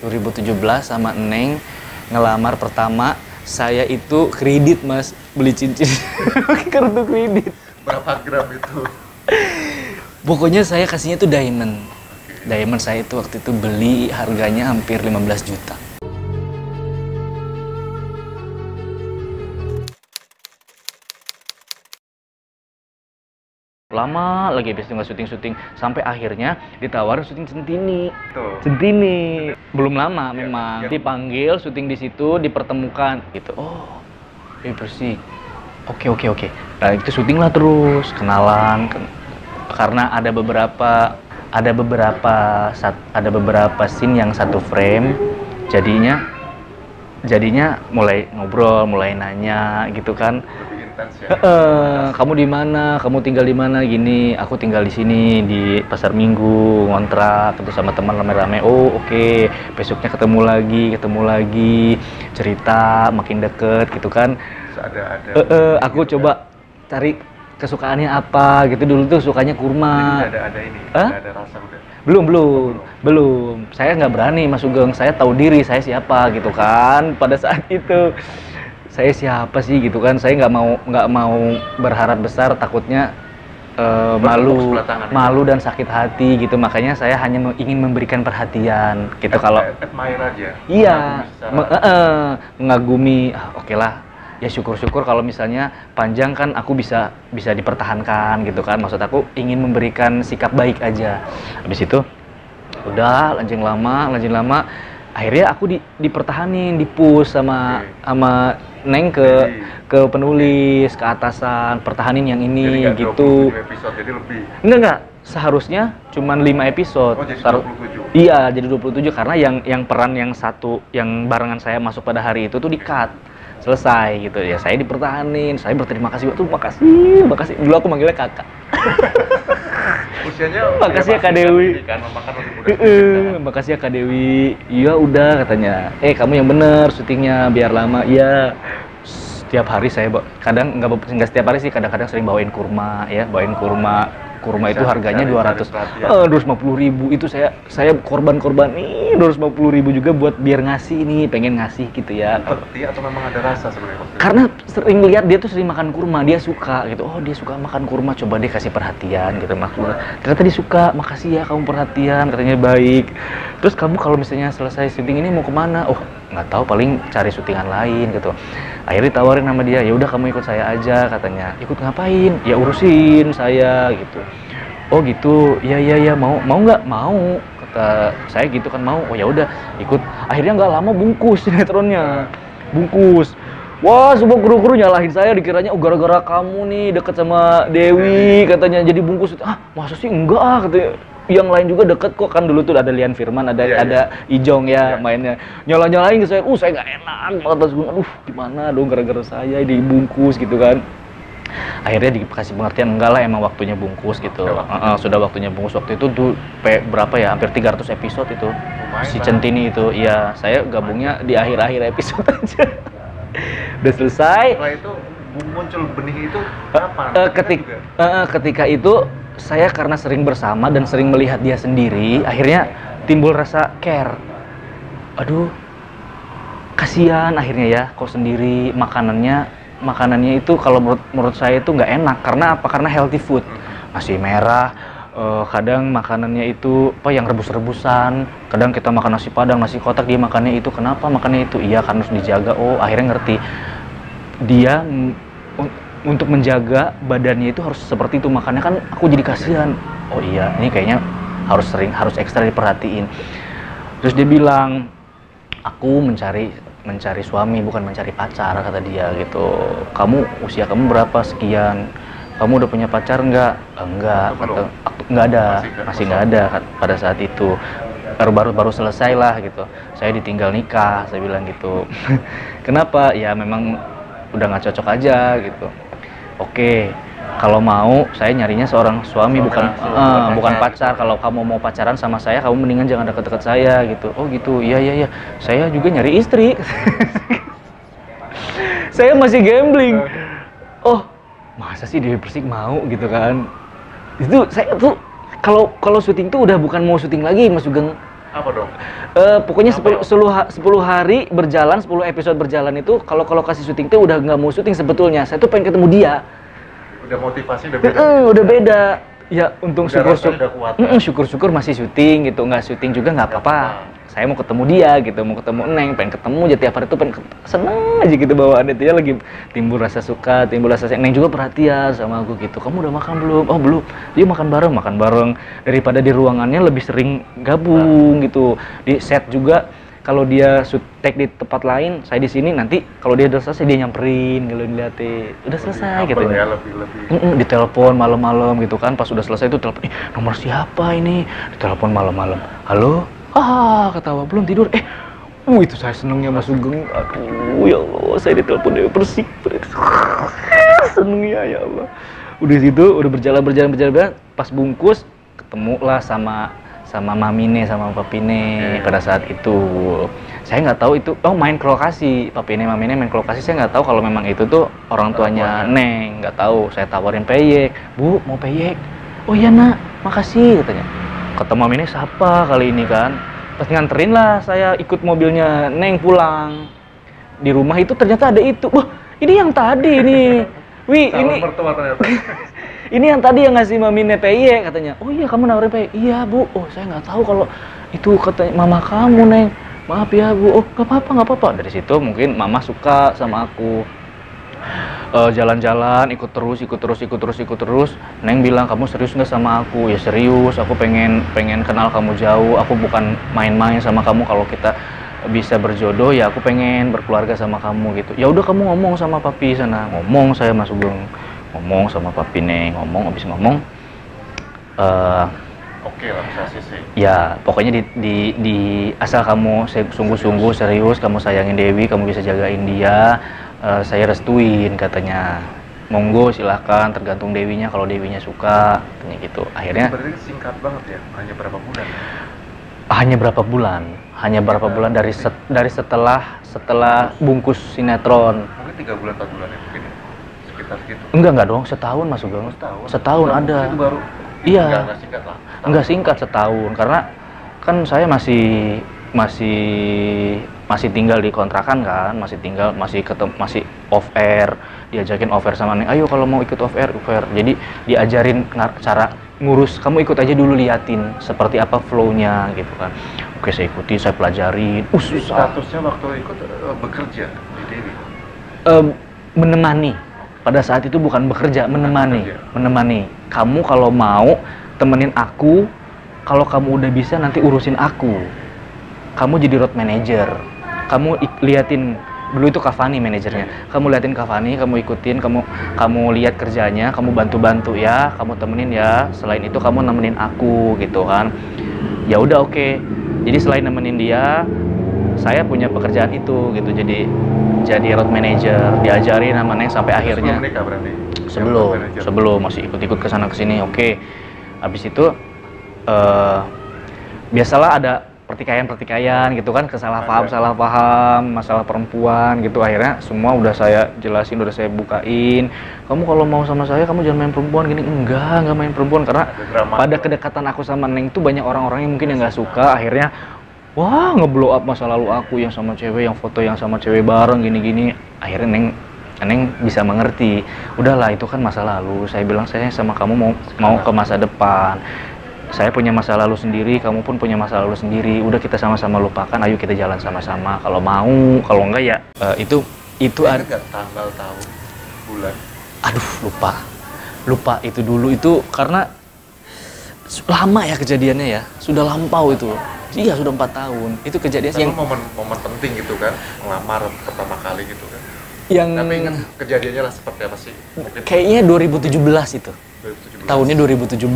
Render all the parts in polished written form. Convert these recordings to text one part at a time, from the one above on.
2017 sama Neng ngelamar pertama. Saya itu kredit mas, beli cincin pakai kartu kredit. Berapa gram itu? Pokoknya saya kasihnya tuh diamond. Diamond saya itu waktu itu beli harganya hampir 15 juta. Lama lagi habis tinggal syuting sampai akhirnya ditawarin syuting Centini. Centini belum lama memang dipanggil syuting di situ, dipertemukan gitu. Oh, bersih. Oke. Nah itu syuting lah terus kenalan karena ada beberapa scene yang satu frame, jadinya mulai ngobrol, mulai nanya gitu kan. Kamu di mana? Kamu tinggal di mana? Gini, aku tinggal di sini di Pasar Minggu, ngontrak terus sama teman rame-rame. Oh, oke. Besoknya ketemu lagi, cerita makin deket gitu kan. Aku coba cari kesukaannya apa gitu. Dulu tuh sukanya kurma. Ada ini. Ada rasa udah. Belum. Saya nggak berani Mas Sugeng. Saya tahu diri saya siapa gitu kan pada saat itu. Saya siapa sih gitu kan, saya nggak mau berharap besar, takutnya malu dan sakit hati gitu, makanya saya hanya ingin memberikan perhatian gitu. Kalau admire aja, iya, mengagumi, oke lah ya, syukur kalau misalnya panjang kan aku bisa dipertahankan gitu kan, maksud aku ingin memberikan sikap baik aja. Habis itu udah lanjut lama akhirnya aku dipertahanin, di-push sama Neng ke penulis, ke atasan, pertahanin yang ini jadi gitu. 27 episode, jadi lebih. Enggak, seharusnya cuman 5 episode. Oh, jadi 27. Iya, jadi 27 karena yang peran yang satu yang barengan saya masuk pada hari itu tuh di-cut. Selesai gitu ya. Saya dipertahanin, saya berterima kasih. Tuh makasih. Dulu aku manggilnya kakak. Usianya makasih ya Kak Dewi. Kan makan lebih muda. Makasih ya Kak Dewi. Iya udah katanya. Kamu yang bener syutingnya biar lama. Iya. Setiap hari saya kadang nggak setiap hari sih, kadang-kadang sering bawain kurma ya, kurma itu harganya 250.000. Itu saya korban nih 250.000 juga buat biar ngasih nih, pengen ngasih gitu ya. Seperti atau memang ada rasa sebenarnya? Karena sering lihat dia tuh sering makan kurma, dia suka gitu. Oh, dia suka makan kurma, coba deh kasih perhatian gitu. Ternyata dia suka, makasih ya kamu perhatian, katanya baik. Terus kamu kalau misalnya selesai syuting ini mau kemana? Oh, nggak tahu, paling cari syutingan lain gitu. Akhirnya ditawarin sama dia, ya udah kamu ikut saya aja katanya. Ikut ngapain? Ya urusin saya gitu. Oh gitu, ya mau nggak? Mau, kata saya gitu kan, mau. Oh ya udah ikut. Akhirnya nggak lama bungkus sinetronnya, bungkus. Wah, semua kru-kru nyalahin saya, dikiranya gara-gara kamu nih deket sama Dewi katanya jadi bungkus. Masa sih enggak katanya. Yang lain juga deket kok, kan dulu tuh ada Lian Firman, ada Ijong ya mainnya. Nyalain ke saya, saya nggak enak banget, aduh gimana dong gara-gara saya dibungkus gitu kan. Akhirnya dikasih pengertian, enggak lah emang waktunya bungkus gitu. Sudah waktunya bungkus. Waktu itu tuh berapa ya, hampir 300 episode itu. Lumayan si Centini itu, iya saya gabungnya di akhir-akhir episode aja. Udah selesai. Setelah itu muncul benih itu kapan? Ketika itu saya karena sering bersama dan sering melihat dia sendiri, akhirnya timbul rasa care. Aduh, kasihan akhirnya ya, kok sendiri makanannya itu kalau menurut saya itu nggak enak. Karena apa? Karena healthy food, nasi merah, kadang makanannya itu yang rebus-rebusan, kadang kita makan nasi padang, nasi kotak, dia makannya itu. Kenapa makannya itu? Iya karena harus dijaga. Oh akhirnya ngerti, dia untuk menjaga badannya itu harus seperti itu makannya, kan aku jadi kasihan. Oh iya, ini kayaknya harus ekstra diperhatiin. Terus dia bilang, aku mencari suami bukan mencari pacar, kata dia gitu. Usia kamu berapa? Sekian. Kamu udah punya pacar enggak? Enggak. Enggak ada, masih enggak ada pada saat itu. Baru selesai lah gitu. Saya ditinggal nikah, saya bilang gitu. Kenapa? Ya memang udah nggak cocok aja gitu. Oke, kalau mau saya nyarinya seorang suami, bukan pacar. Kalau kamu mau pacaran sama saya, kamu mendingan jangan deket-deket saya gitu. Oh gitu, iya. Saya juga nyari istri. Saya masih gambling. Oh, masa sih Dewi Persik mau gitu kan? Itu saya tuh kalau syuting tuh udah bukan mau syuting lagi, Mas Sugeng. Apa dong? Pokoknya Apa 10 hari berjalan, 10 episode berjalan itu kalau lokasi syuting tuh udah nggak mau syuting sebetulnya. Saya tuh pengen ketemu dia. Udah motivasi udah beda. Udah beda. Ya untung Udah rasa udah kuat. syukur-syukur masih syuting gitu, nggak syuting juga nggak apa-apa. Saya mau ketemu dia gitu, mau ketemu Neng, pengen ketemu aja tiap hari tuh seneng aja gitu bawaannya dia lagi timbul rasa suka, timbul rasa sayang. Neng juga perhatian sama aku gitu. Kamu udah makan belum? Oh belum. Dia makan bareng daripada di ruangannya lebih sering gabung gitu. Di set juga kalau dia take di tempat lain, saya di sini nanti kalau dia udah selesai dia nyamperin kalau dilihatin udah selesai gitu ya, lebih. Ditelepon malam-malam gitu kan, pas udah selesai itu telepon, nomor siapa ini, ditelepon malam-malam, halo, ketawa belum tidur, itu saya senengnya Mas Sugeng, aduh ya Allah, saya ditelepon Dewi Persik, senengnya ya Allah. Udah situ udah berjalan, pas bungkus ketemu lah sama Mamine sama Papine pada saat itu. Saya nggak tahu itu, main ke lokasi, Papine Mamine main ke lokasi, saya nggak tahu kalau memang itu tuh orang tuanya Neng, nggak tahu. Saya tawarin peyek, Bu mau peyek, oh iya nak, makasih katanya. Kata Mamine siapa kali ini kan, pas nganterin lah saya ikut mobilnya Neng pulang. Di rumah itu ternyata ada itu, wah ini yang tadi nih, wih ini mertua ternyata. ini yang tadi yang ngasih Mamine peyek katanya. Oh iya kamu nawarin peyek? Iya Bu. Oh saya nggak tahu kalau itu katanya mama kamu Neng. Maaf ya Bu. Oh nggak apa-apa. Dari situ mungkin mama suka sama aku. Jalan-jalan ikut terus. Neng bilang kamu serius nggak sama aku? Ya serius. Aku pengen kenal kamu jauh. Aku bukan main-main sama kamu. Kalau kita bisa berjodoh ya aku pengen berkeluarga sama kamu gitu. Ya udah kamu ngomong sama papi sana. Ngomong saya Mas Sugeng. Ngomong sama papi Neng, habis ngomong oke lah bisa sih. Ya pokoknya di asal kamu sungguh-sungguh serius, kamu sayangin Dewi, kamu bisa jagain dia, saya restuin katanya. Monggo silahkan, tergantung Dewinya, kalau Dewinya suka katanya gitu. Akhirnya berarti singkat banget ya, hanya berapa bulan? Hanya berapa bulan dari setelah bungkus sinetron. Mungkin 3 bulan 4 bulan ya mungkin ya. Gitu. Enggak dong, setahun Mas Sugeng. Setahun ada. Itu baru. Iya. Enggak singkat lah. Enggak singkat setahun karena kan saya masih tinggal di kontrakan kan, masih off air, diajakin off air sama Neng, ayo kalau mau ikut off air. Jadi diajarin cara ngurus, kamu ikut aja dulu liatin seperti apa flow-nya gitu kan. Oke, saya ikuti, saya pelajarin. Susah. Statusnya waktu ikut bekerja di Dewi. Menemani. Pada saat itu bukan bekerja, menemani. Kamu kalau mau temenin aku, kalau kamu udah bisa nanti urusin aku. Kamu jadi road manager. Kamu liatin dulu itu Kavani manajernya. Kamu liatin Kavani, kamu ikutin, kamu lihat kerjanya, kamu bantu ya, kamu temenin ya. Selain itu kamu nemenin aku gitu kan. Ya udah oke. Jadi selain nemenin dia, saya punya pekerjaan itu gitu. Jadi road manager, diajarin sama Neng sampai akhirnya. Sebelum nikah berarti? Sebelum masih ikut kesana kesini, oke. Habis itu biasalah ada pertikaian gitu kan, salah paham, masalah perempuan gitu. Akhirnya semua udah saya jelasin, udah saya bukain. Kamu kalau mau sama saya, kamu jangan main perempuan gini. Enggak main perempuan karena pada kedekatan aku sama Neng tuh banyak orang-orang yang mungkin yang nggak suka. Akhirnya wah, ngeblow up masa lalu aku yang sama cewek, yang foto yang sama cewek bareng gini-gini. Akhirnya Neng bisa mengerti. Udahlah itu kan masa lalu. Saya bilang saya sama kamu mau ke masa depan. Saya punya masa lalu sendiri, kamu pun punya masa lalu sendiri. Udah kita sama-sama lupakan. Ayo kita jalan sama-sama. Kalau mau, kalau enggak ya itu ada tanggal, tahun, bulan. Aduh, lupa itu dulu itu karena lama ya kejadiannya ya. Sudah lampau itu. Iya sudah 4 tahun. Itu kejadian yang momen penting gitu kan, melamar pertama kali gitu kan. Tapi ingat kejadiannya lah seperti apa sih? Mungkin kayaknya 2017 itu. 2017. Tahunnya 2017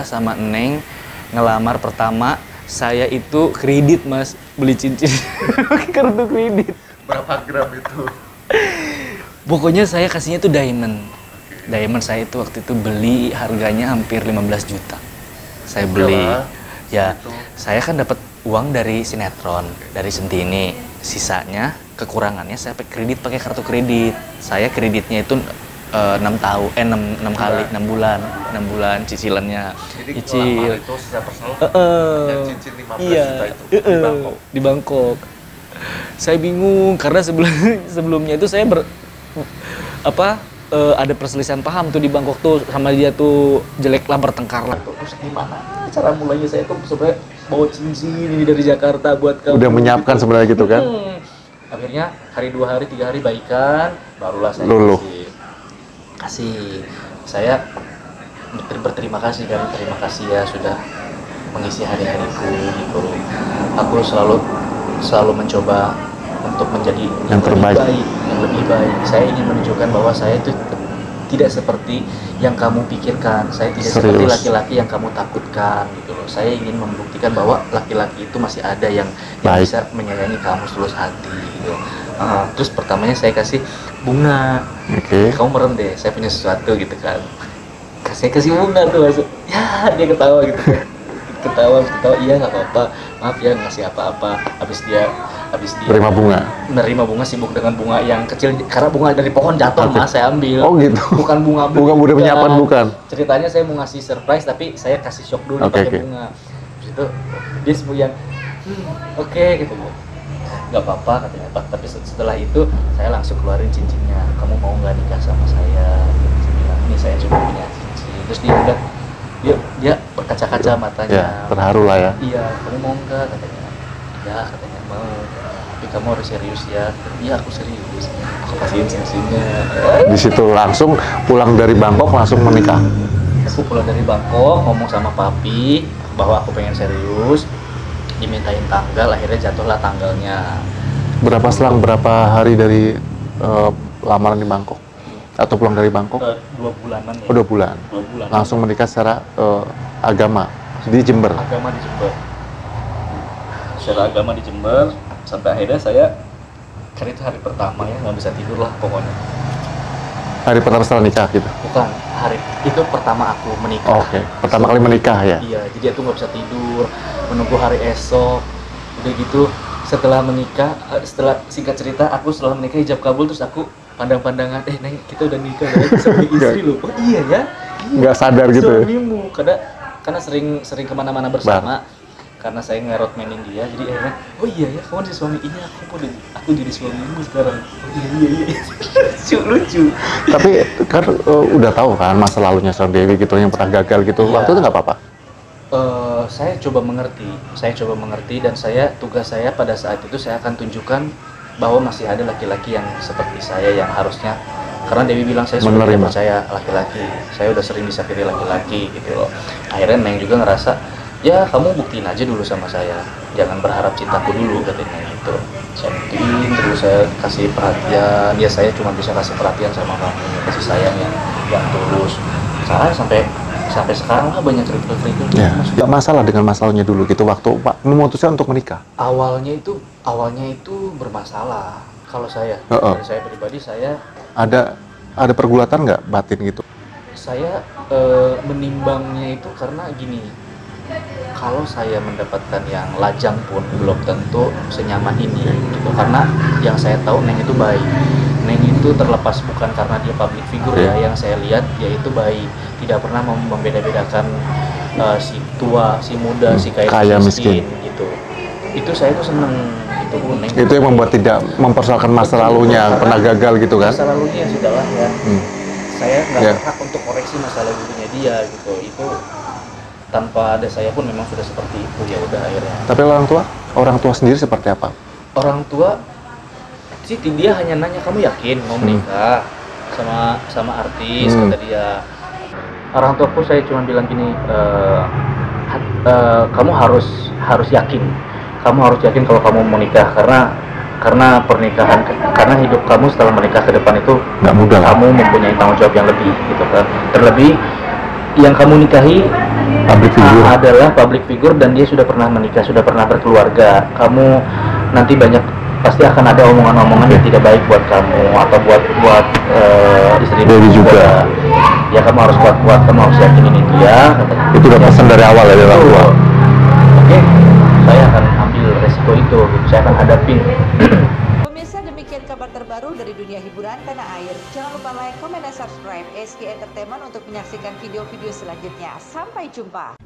sama Neng ngelamar pertama. Saya itu kredit Mas, beli cincin kartu kredit. Berapa gram itu? Pokoknya saya kasihnya tuh diamond. Diamond saya itu waktu itu beli harganya hampir 15 juta. Saya beli. Ya, saya kan dapat uang dari sinetron, dari Sentini. Sisanya, kekurangannya saya kredit pakai kartu kredit. Saya kreditnya itu 6 tahun, 6 kali, 6 bulan cicilannya. Jadi Cicil. itu secara personal Heeh. yang cincin 15 Iya, juta itu di Bangkok. di Bangkok. Saya bingung karena sebelumnya itu saya ada perselisihan paham tuh di Bangkok tuh sama dia tuh, jelek lah, bertengkar lah. Terus gimana cara mulainya saya tuh sebenarnya bawa cincin ini dari Jakarta buat kamu. Udah menyiapkan sebenarnya gitu kan? Akhirnya hari 2 hari 3 hari baikan, barulah saya Luluh. kasih. Saya berterima kasih kan, terima kasih ya sudah mengisi hari-hariku gitu. Aku selalu mencoba untuk menjadi Yang terbaik. yang lebih baik. Saya ingin menunjukkan bahwa saya itu tidak seperti yang kamu pikirkan. Saya tidak seperti Serius. laki-laki yang kamu takutkan gitu loh. Saya ingin membuktikan bahwa laki-laki itu masih ada yang Baik. bisa menyayangi kamu setulus hati gitu. Terus pertamanya saya kasih bunga. Oke. Kamu merem deh, saya punya sesuatu gitu kan. Saya kasih bunga tuh, masuk. Ya dia ketawa gitu kan. ketawa, iya nggak apa-apa, maaf ya ngasih apa-apa. Habis dia Terima bunga. menerima bunga, sibuk dengan bunga yang kecil karena bunga dari pohon jatuh. Oke. Mas saya ambil. Oh gitu. Bukan bunga Bunga udah penyiapan bukan. Ceritanya saya mau ngasih surprise tapi saya kasih shock dulu Oke, pakai oke. bunga. Terus itu dia sibuk yang oke gitu. Nggak apa-apa katanya Pak. Tapi setelah itu saya langsung keluarin cincinnya. Kamu mau nggak nikah sama saya? Saya bilang, ini saya cuma punya cincin. Terus dia udah dia berkaca-kaca matanya. Ya, terharu lah ya. Iya, kamu mau nggak katanya? Ya katanya mau. Tapi kamu harus serius ya. Iya aku serius. Aku kasihin cincinnya. Di situ langsung pulang dari Bangkok langsung menikah. Aku pulang dari Bangkok ngomong sama papi bahwa aku pengen serius, dimintain tanggal, akhirnya jatuhlah tanggalnya. Selang berapa hari dari lamaran di Bangkok? Atau pulang dari Bangkok? 2 bulanan ya. Oh, 2 bulan. 2 bulan. Langsung menikah secara agama di Jember. Agama di Jember. Secara agama di Jember sampai akhirnya saya karena itu hari pertama ya nggak bisa tidur lah pokoknya. Hari pertama setelah nikah gitu. Bukan hari itu pertama aku menikah. Oke, pertama kali menikah ya. Iya, jadi aku nggak bisa tidur, menunggu hari esok. Udah gitu, setelah menikah, setelah singkat cerita, aku setelah menikah hijab kabul, terus aku pandang-pandangan, Neng, kita udah nikah ya, sebagai istri loh. Oh iya ya, Nggak sadar gitu ya. suamimu, karena sering kemana-mana bersama. Karena saya ngerotmenin dia, jadi akhirnya, oh iya ya, kamu jadi suami ini, aku jadi suamimu sekarang. Oh iya, lucu. Tapi kan udah tahu kan masa lalunya seorang Dewi gitu yang pernah gagal gitu. Iya. Waktu itu nggak apa-apa. Saya coba mengerti dan tugas saya pada saat itu saya akan tunjukkan bahwa masih ada laki-laki yang seperti saya yang harusnya, karena Dewi bilang saya sudah tidak Menerima. percaya laki-laki, saya udah sering disakiti laki-laki gitu loh. Akhirnya Neng juga ngerasa, ya kamu buktiin aja dulu sama saya, jangan berharap cintaku dulu katanya gitu. Saya buktiin terus, saya kasih perhatian, ya saya cuma bisa kasih perhatian sama kamu, kasih sayang yang tulus. Sampai sekarang lah banyak kerikil-kerikil. Ya, nggak masalah dengan masalahnya dulu gitu waktu Pak memutuskan untuk menikah. Awalnya itu bermasalah. Kalau saya, dari saya pribadi, saya Ada pergulatan nggak batin gitu? saya menimbangnya itu karena gini, kalau saya mendapatkan yang lajang pun belum tentu senyaman ini gitu, karena yang saya tahu Neng itu baik. Neng itu terlepas bukan karena dia public figure ya, yang saya lihat dia itu baik, tidak pernah membeda-bedakan si tua, si muda, si kaya, miskin gitu. Itu saya tuh seneng gitu. Neng Itu yang membuat tidak mempersoalkan masa lalunya, pernah gagal gitu kan? Masa lalunya sudahlah ya. Saya nggak Ya. berhak untuk koreksi masa lalunya dia gitu. Itu tanpa ada saya pun memang sudah seperti itu, ya udah akhirnya. Tapi orang tua sendiri seperti apa? Orang tua sih dia hanya nanya, kamu yakin mau menikah sama artis, kata dia. Orang tuaku saya cuma bilang gini, kamu harus yakin kalau kamu mau nikah, karena pernikahan, karena hidup kamu setelah menikah ke depan itu Nggak mudah lah. kamu mempunyai tanggung jawab yang lebih gitu kan. Terlebih yang kamu nikahi Public figure. adalah public figure dan dia sudah pernah menikah, sudah pernah berkeluarga. Kamu nanti pasti akan ada omongan-omongan yang tidak baik buat kamu atau buat istri Dewi juga. Ya kamu harus kuat-kuat, kamu harus yakinin itu ya, katanya. Itu udah pesan dari awal ya dari orang tua. Oke, saya akan ambil resiko itu, saya akan hadapin. Pemirsa, demikian kabar terbaru dari dunia hiburan tanah air. Jangan lupa like, comment, dan subscribe SK Entertainment untuk menyaksikan video-video selanjutnya. Sampai jumpa.